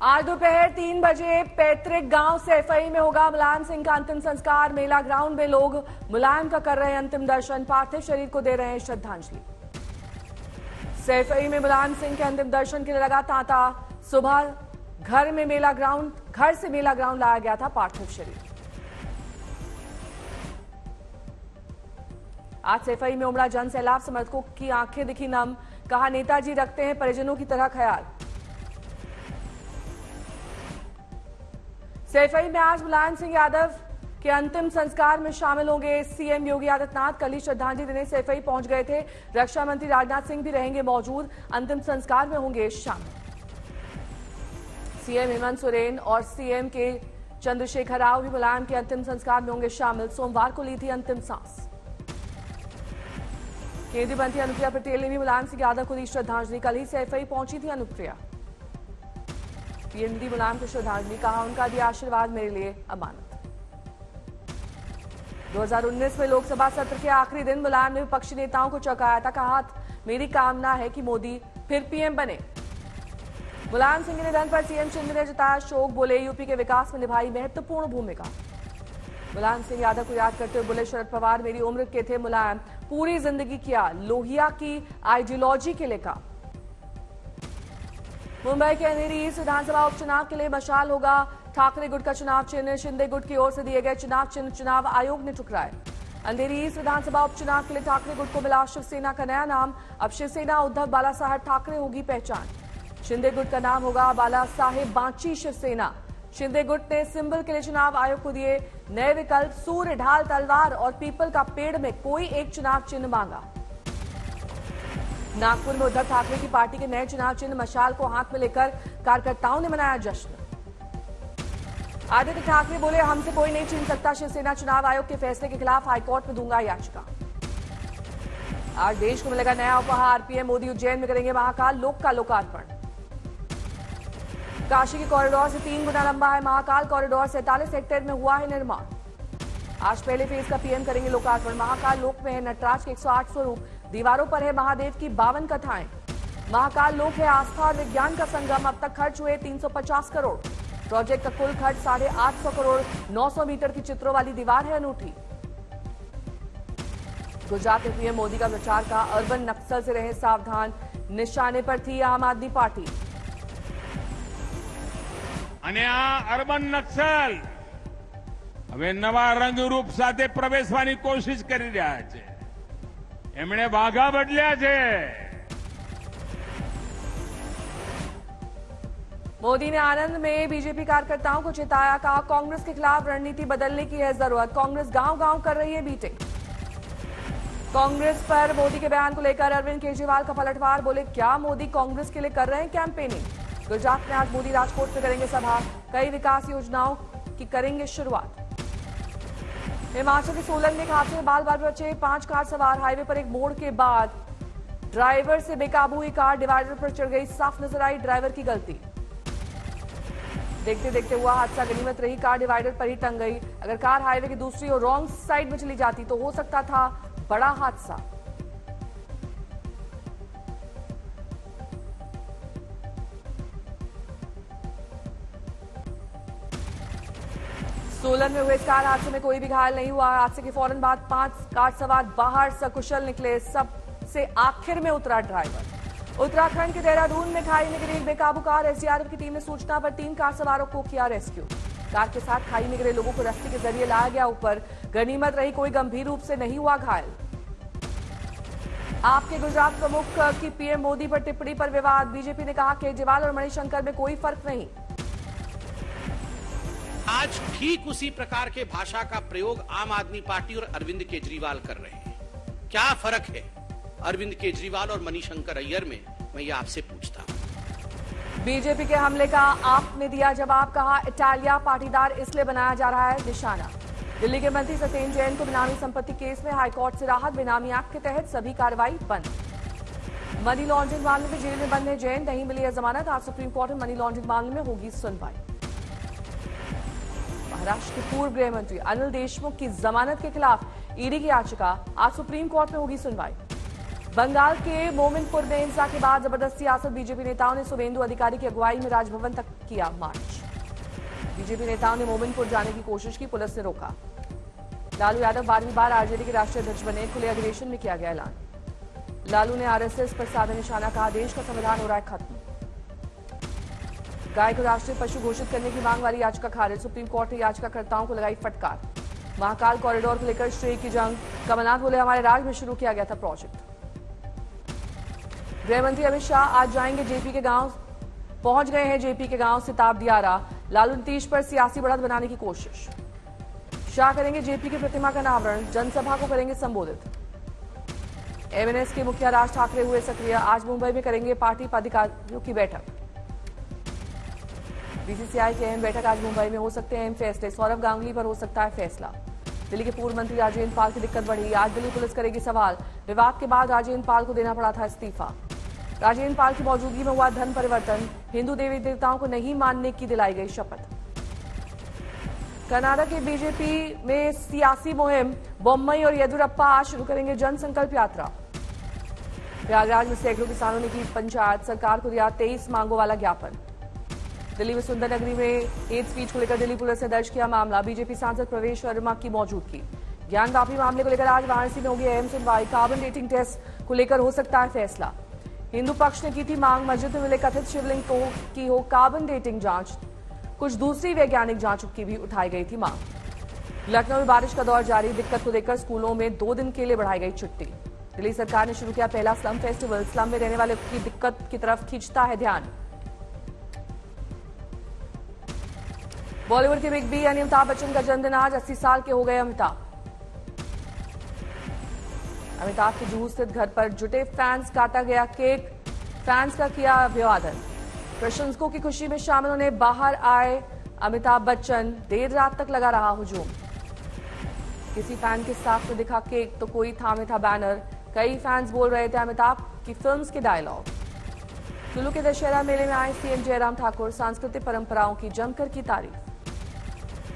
आज दोपहर 3 बजे पैतृक गांव सैफई में होगा मुलायम सिंह का अंतिम संस्कार। मेला ग्राउंड में लोग मुलायम का कर रहे हैं अंतिम दर्शन, पार्थिव शरीर को दे रहे हैं श्रद्धांजलि। सैफई में मुलायम सिंह के अंतिम दर्शन के लिए लगा तांता। सुबह घर से मेला ग्राउंड लाया गया था पार्थिव शरीर। आज सैफई में उमड़ा जन सैलाब, समर्थकों की आंखें दिखी नम। कहा नेताजी रखते हैं परिजनों की तरह ख्याल। सैफई में आज मुलायम सिंह यादव के अंतिम संस्कार में शामिल होंगे सीएम योगी आदित्यनाथ। कल ही श्रद्धांजलि देने सैफई पहुंच गए थे। रक्षा मंत्री राजनाथ सिंह भी रहेंगे मौजूद, अंतिम संस्कार में होंगे शामिल। सीएम हेमंत सोरेन और सीएम के चंद्रशेखर राव भी मुलायम के अंतिम संस्कार में होंगे शामिल। सोमवार को ली थी अंतिम सांस। केंद्रीय मंत्री अनुप्रिया पटेल ने भी मुलायम सिंह यादव को दी श्रद्धांजलि। कल ही सैफई पहुंची थी अनुप्रिया। पीएम दी मुलायम को श्रद्धांजलि, कहा उनका दिया आशीर्वाद मेरे लिए अमानत। 2019 में लोकसभा सत्र के आखिरी दिन मुलायम ने विपक्षी नेताओं को चौंकाया था। कहा मेरी कामना है कि मोदी फिर पीएम बने। मुलायम सिंह के निधन पर सीएम शिंदे ने जताया शोक, बोले यूपी के विकास में निभाई महत्वपूर्ण भूमिका। मुलायम सिंह यादव को याद करते हुए बोले शरद पवार मेरी उम्र के थे, मुलायम पूरी जिंदगी किया लोहिया की आइडियोलॉजी के लिए काम। मुंबई के अंधेरी ईस्ट विधानसभा उपचुनाव के लिए मशाल होगा ठाकरे गुट का चुनाव चिन्ह। शिंदे गुट की ओर से दिए गए चुनाव चिन्ह चुनाव आयोग ने ठुकराए। अंधेरी ईस्ट विधानसभा उपचुनाव के लिए ठाकरे गुट को मिला शिवसेना का नया नाम। अब शिवसेना उद्धव बाला साहेब ठाकरे होगी पहचान। शिंदे गुट का नाम होगा बाला साहेब बांची शिवसेना। शिंदे गुट ने सिंबल के लिए चुनाव आयोग को दिए नए विकल्प, सूर्य, ढाल, तलवार और पीपल का पेड़ में कोई एक चुनाव चिन्ह मांगा। नागपुर में उद्धव ठाकरे की पार्टी के नए चुनाव चिन्ह मशाल को हाथ में लेकर कार्यकर्ताओं ने मनाया जश्न। आदित्य ठाकरे बोले हमसे कोई नहीं छीन सकता, शिवसेना चुनाव आयोग के फैसले के खिलाफ हाईकोर्ट में दूंगा याचिका। आज देश को मिलेगा नया उपहार, पीएम मोदी उज्जैन में करेंगे महाकाल लोक का लोकार्पण। काशी के कॉरिडोर से 3 गुना लंबा है महाकाल कॉरिडोर, 47 हेक्टेयर में हुआ है निर्माण। आज पहले फेज का पीएम करेंगे लोकार्पण। महाकाल लोक में है नटराज के 108 स्वरूप, दीवारों पर है महादेव की 52 कथाएं। महाकाल लोक है आस्था और विज्ञान का संगम। अब तक खर्च हुए 350 करोड़। प्रोजेक्ट का कुल खर्च 850 करोड़। 900 मीटर की चित्रों वाली दीवार है अनूठी। गुजरात में पीएम मोदी का प्रचार का अर्बन नक्सल से रहे सावधान, निशाने पर थी आम आदमी पार्टी। અને આ અર્બન નક્સલ હવે નવા રંગરૂપ સાથે પ્રવેશવાની કોશિશ કરી રહ્યા છે। એમણે વાઘા બદલ્યા છે। मोदी ने आनंद में बीजेपी कार्यकर्ताओं को चेताया, कहा कांग्रेस के खिलाफ रणनीति बदलने की है जरूरत। कांग्रेस गांव-गांव कर रही है बीटिंग। कांग्रेस पर मोदी के बयान को लेकर अरविंद केजरीवाल का पलटवार, बोले क्या मोदी कांग्रेस के लिए कर रहे हैं कैंपेनिंग। गुजरात में आज मोदी राजकोट में करेंगे सभा, कई विकास योजनाओं की करेंगे शुरुआत। हिमाचल के सोलन में एक हादसे में बाल बाल बचे 5 कार सवार। हाईवे पर एक मोड़ के बाद ड्राइवर से बेकाबू हुई कार डिवाइडर पर चढ़ गई, साफ नजर आई ड्राइवर की गलती। देखते देखते हुआ हादसा, गनीमत रही कार डिवाइडर पर ही टंग गई। अगर कार हाईवे की दूसरी और रॉन्ग साइड में चली जाती तो हो सकता था बड़ा हादसा। सोलन में हुए इस कार हादसे में कोई भी घायल नहीं हुआ। हादसे के फौरन बाद 5 कार सवार बाहर सकुशल निकले। सबसे आखिर में उतरा ड्राइवर। उत्तराखंड के देहरादून में खाई में गिरी एक बेकाबू कार। एसडीआरएफ की टीम ने सूचना पर 3 कार सवारों को किया रेस्क्यू। कार के साथ खाई में गिरे लोगों को रस्सी के जरिए लाया गया ऊपर। गनीमत रही कोई गंभीर रूप से नहीं हुआ घायल। आपके गुजरात प्रमुख की पीएम मोदी पर टिप्पणी पर विवाद। बीजेपी ने कहा केजरीवाल और मणिशंकर में कोई फर्क नहीं। आज ठीक उसी प्रकार के भाषा का प्रयोग आम आदमी पार्टी और अरविंद केजरीवाल कर रहे हैं। क्या फर्क है अरविंद केजरीवाल और मणिशंकर अय्यर में, मैं ये आपसे पूछता हूं। बीजेपी के हमले का आपने दिया जवाब, कहा इटालिया पाटीदार इसलिए बनाया जा रहा है निशाना। दिल्ली के मंत्री सत्येंद्र जैन को बेनामी संपत्ति केस में हाईकोर्ट से राहत। बेनामी एक्ट के तहत सभी कार्रवाई बंद। मनी लॉन्ड्रिंग मामले में जेल में बंद है जैन, नहीं मिली है जमानत। आज सुप्रीम कोर्ट में मनी लॉन्ड्रिंग मामले में होगी सुनवाई। महाराष्ट्र के पूर्व गृह मंत्री अनिल देशमुख की जमानत के खिलाफ ईडी की याचिका, आज सुप्रीम कोर्ट में होगी सुनवाई। बंगाल के मोमिनपुर में हिंसा के बाद जबरदस्त सियासत। बीजेपी नेताओं ने शुभेंदु अधिकारी की अगुवाई में राजभवन तक किया मार्च। बीजेपी नेताओं ने मोमिनपुर जाने की कोशिश की, पुलिस ने रोका। लालू यादव 12वीं बार आरजेडी के राष्ट्रीय अध्यक्ष बने, खुले अधिवेशन में किया गया ऐलान। लालू ने आरएसएस पर साधा निशाना, कहा देश का संविधान हो रहा है खत्म। गाय को राष्ट्रीय पशु घोषित करने की मांग वाली याचिका खारिज, सुप्रीम कोर्ट ने याचिकाकर्ताओं को लगाई फटकार। महाकाल कॉरिडोर को लेकर श्रेय की जंग, कमलनाथ बोले हमारे राज में शुरू किया गया था प्रोजेक्ट। गृह मंत्री अमित शाह आज जाएंगे जेपी के गांव, पहुंच गए हैं जेपी के गांव सिताब दियारा। लालू नीतीश पर सियासी बढ़त बनाने की कोशिश। शाह करेंगे जेपी की प्रतिमा का अनावरण, जनसभा को करेंगे संबोधित। एमएनएस के मुखिया राज ठाकरे हुए सक्रिय, आज मुंबई में करेंगे पार्टी पदाधिकारियों की बैठक। बीसीसीआई की अहम बैठक आज मुंबई में, हो सकते हैं अहम फैसले। सौरव गांगुली पर हो सकता है फैसला। दिल्ली के पूर्व मंत्री राजेंद्र पाल की दिक्कत बढ़ी, आज दिल्ली पुलिस करेगी सवाल। विवाद के बाद राजेंद्र पाल को देना पड़ा था इस्तीफा। राजेंद्र पाल की मौजूदगी में हुआ धन परिवर्तन, हिंदू देवी देवताओं को नहीं मानने की दिलाई गई शपथ। कर्नाटक के बीजेपी में सियासी मुहिम, बोम्मई और येदियुरप्पा आज शुरू करेंगे जनसंकल्प यात्रा। प्रयागराज में सैकड़ों किसानों ने की पंचायत, सरकार को दिया 23 मांगों वाला ज्ञापन। दिल्ली में सुंदर नगरी में हेट स्पीच को लेकर दिल्ली पुलिस ने दर्ज किया मामला, बीजेपी सांसद प्रवेश वर्मा की मौजूदगी। ज्ञान वापी मामले को लेकर आज वाराणसी में होगी अहम सुनवाई, कार्बन डेटिंग टेस्ट को लेकर हो सकता है फैसला। हिंदू पक्ष ने की थी मांग, मस्जिद में मिले कथित शिवलिंग की हो कार्बन डेटिंग जांच, कुछ दूसरी वैज्ञानिक जांच की भी उठाई गई थी मांग। लखनऊ में बारिश का दौर जारी, दिक्कत को देखकर स्कूलों में 2 दिन के लिए बढ़ाई गई छुट्टी। दिल्ली सरकार ने शुरू किया पहला स्लम फेस्टिवल, स्लम में रहने वाले की दिक्कत की तरफ खींचता है ध्यान। बॉलीवुड के बिग बी यानी अमिताभ बच्चन का जन्मदिन आज, 80 साल के हो गए अमिताभ। अमिताभ के जुहू स्थित घर पर जुटे फैंस, काटा गया केक, फैंस का किया अभिवादन। प्रशंसकों की खुशी में शामिल होने बाहर आए अमिताभ बच्चन, देर रात तक लगा रहा हुजूम। किसी फैन के साथ में दिखा केक तो कोई थामे था बैनर, कई फैंस बोल रहे थे अमिताभ की फिल्म्स के डायलॉग। कुल्लू के दशहरा मेले में आए सीएम जयराम ठाकुर, सांस्कृतिक परंपराओं की जमकर की तारीफ।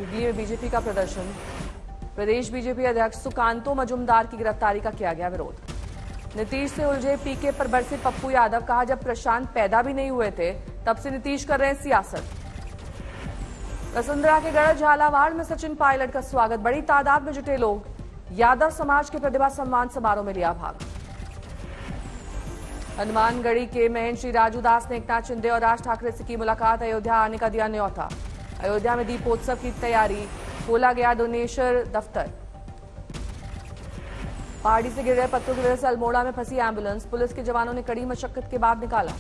हुगली में बीजेपी का प्रदर्शन, प्रदेश बीजेपी अध्यक्ष सुकांतो मजुमदार की गिरफ्तारी का किया गया विरोध। नीतीश से उलझे पीके पर बरसे पप्पू यादव, कहा जब प्रशांत पैदा भी नहीं हुए थे तब से नीतीश कर रहे हैं सियासत। वसुंधरा के गढ़ झालावाड़ में सचिन पायलट का स्वागत, बड़ी तादाद में जुटे लोग। यादव समाज के प्रतिभा सम्मान समारोह में लिया भाग। हनुमानगढ़ी के महंत श्री राजू दास ने एकनाथ शिंदे और राज ठाकरे से की मुलाकात, अयोध्या आने का दिया न्योता। अयोध्या में दीपोत्सव की तैयारी, खोला गया डोनेशन दफ्तर। पहाड़ी से गिर रहे पत्थरों की वजह से अल्मोड़ा में फंसी एम्बुलेंस, पुलिस के जवानों ने कड़ी मशक्कत के बाद निकाला।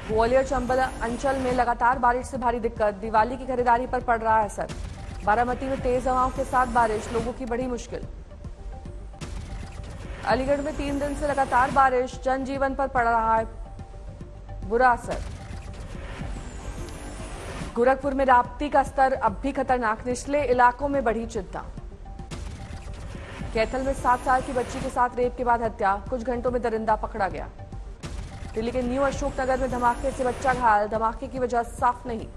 ग्वालियर चंबल अंचल में लगातार बारिश से भारी दिक्कत, दिवाली की खरीदारी पर पड़ रहा है असर। बारामती में तेज हवाओं के साथ बारिश, लोगों की बड़ी मुश्किल। अलीगढ़ में 3 दिन से लगातार बारिश, जनजीवन पर पड़ रहा है बुरा असर। गोरखपुर में राप्ती का स्तर अब भी खतरनाक, निचले इलाकों में बढ़ी चिंता। कैथल में 7 साल की बच्ची के साथ रेप के बाद हत्या, कुछ घंटों में दरिंदा पकड़ा गया। दिल्ली के न्यू अशोकनगर में धमाके से बच्चा घायल, धमाके की वजह साफ नहीं।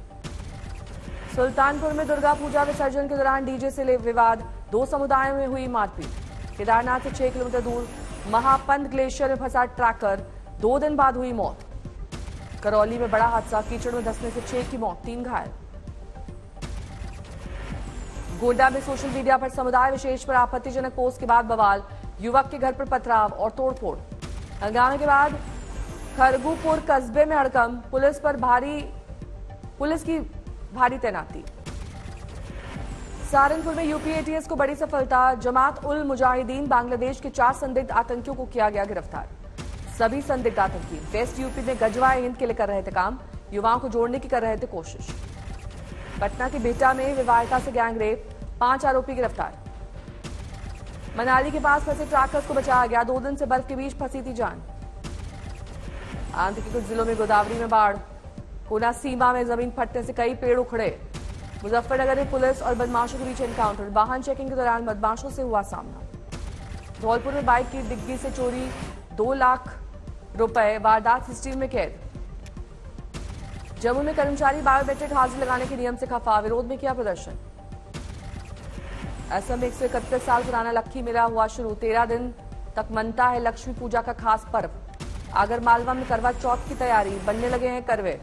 सुल्तानपुर में दुर्गा पूजा विसर्जन के दौरान डीजे से विवाद, 2 समुदायों में हुई मारपीट। केदारनाथ से 6 किलोमीटर दूर महापंत ग्लेशियर में फंसा ट्रैकर, 2 दिन बाद हुई मौत। करौली में बड़ा हादसा, कीचड़ में धंसने से 6 की मौत, 3 घायल। गोड्डा में सोशल मीडिया पर समुदाय विशेष पर आपत्तिजनक पोस्ट के बाद बवाल, युवक के घर पर पथराव और तोड़फोड़। हंगामे के बाद खरगुपुर कस्बे में हड़कंप, पुलिस की भारी तैनाती। सहारनपुर में यूपी एटीएस को बड़ी सफलता, जमात उल मुजाहिदीन बांग्लादेश के 4 संदिग्ध आतंकियों को किया गया गिरफ्तार। सभी संदिग्ध आतंकी वेस्ट यूपी में गजवाए हिंद के लिए कर रहे थे काम, युवाओं को जोड़ने की कर रहे थे कोशिश। पटना के बिहटा में विवाहिता से गैंग रेप, 5 आरोपी गिरफ्तार। मनाली के पास फंसे ट्रैकर्स को बचाया गया, 2 दिन से बर्फ के बीच फंसी थी जान। आंध्र के कुछ जिलों में गोदावरी में बाढ़, कोना सीमा में जमीन फटने से कई पेड़ उखड़े। मुजफ्फरनगर में पुलिस और बदमाशों के बीच एनकाउंटर, वाहन चेकिंग के दौरान बदमाशों से हुआ सामना। धौलपुर में बाइक की डिग्गी से चोरी, 2 लाख रुपए, वारदात सीसीटीवी में कैद। जम्मू में कर्मचारी बायोमेट्रिक हाजिरी लगाने के नियम से खफा, विरोध में किया प्रदर्शन। असम में 131 साल पुराना लक्खी मेला हुआ शुरू, 13 दिन तक मनता है लक्ष्मी पूजा का खास पर्व। आगर मालवा में करवा चौथ की तैयारी, बनने लगे हैं करवे।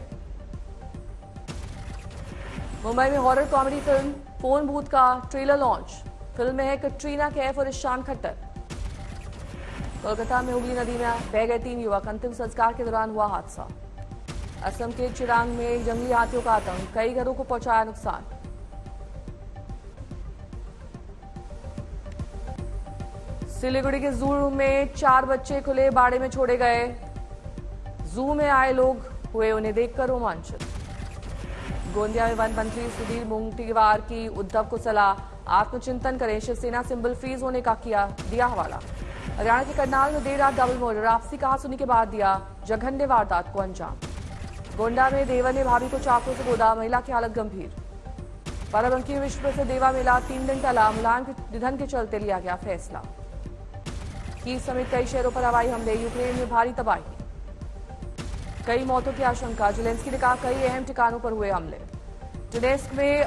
मुंबई में horror comedy film phone booth का ट्रेलर लॉन्च। फिल्म में है कटरीना कैफ और ईशान खट्टर। कोलकाता में हुगली नदी में बह गए 3 युवक, अंतिम संस्कार के दौरान हुआ हादसा। असम के चिरांग में जंगली हाथियों का आतंक, कई घरों को पहुंचाया नुकसान। सिलीगुड़ी के जू में 4 बच्चे खुले बाड़े में छोड़े गए। जू में आए लोग हुए उन्हें देखकर रोमांचित। गोंदिया में वन मंत्री सुधीर मुंगटीवार की उद्धव को सलाह, आत्मचिंतन करें, शिवसेना सिंबल फ्रीज होने का दिया हवाला। हरियाणा के करनाल में देर रात डबल मर्डर, आपसी कहासुनी के बाद दिया जघन्य वारदात को अंजाम। गोंडा में देवर ने भाभी को चाकू से गोदा, महिला की हालत गंभीर। बाराबंकी में विश्व प्रसिद्ध देवा मेला 3 दिन टला, मुलायम के निधन के चलते लिया गया फैसला। कीव समेत कई शहरों पर हवाई हमले, यूक्रेन में भारी तबाही, कई मौतों की आशंका। जेलेंस्की ने कहा कई अहम ठिकानों पर हुए हमले। डोनेट्स्क में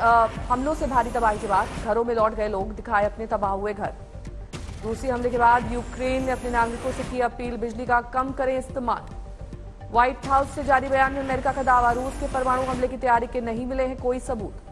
हमलों से भारी तबाही के बाद घरों में लौट गए लोग, दिखाए अपने तबाह हुए घर। रूसी हमले के बाद यूक्रेन ने अपने नागरिकों से की अपील, बिजली का कम करें इस्तेमाल। व्हाइट हाउस से जारी बयान में अमेरिका का दावा, रूस के परमाणु हमले की तैयारी के नहीं मिले हैं कोई सबूत।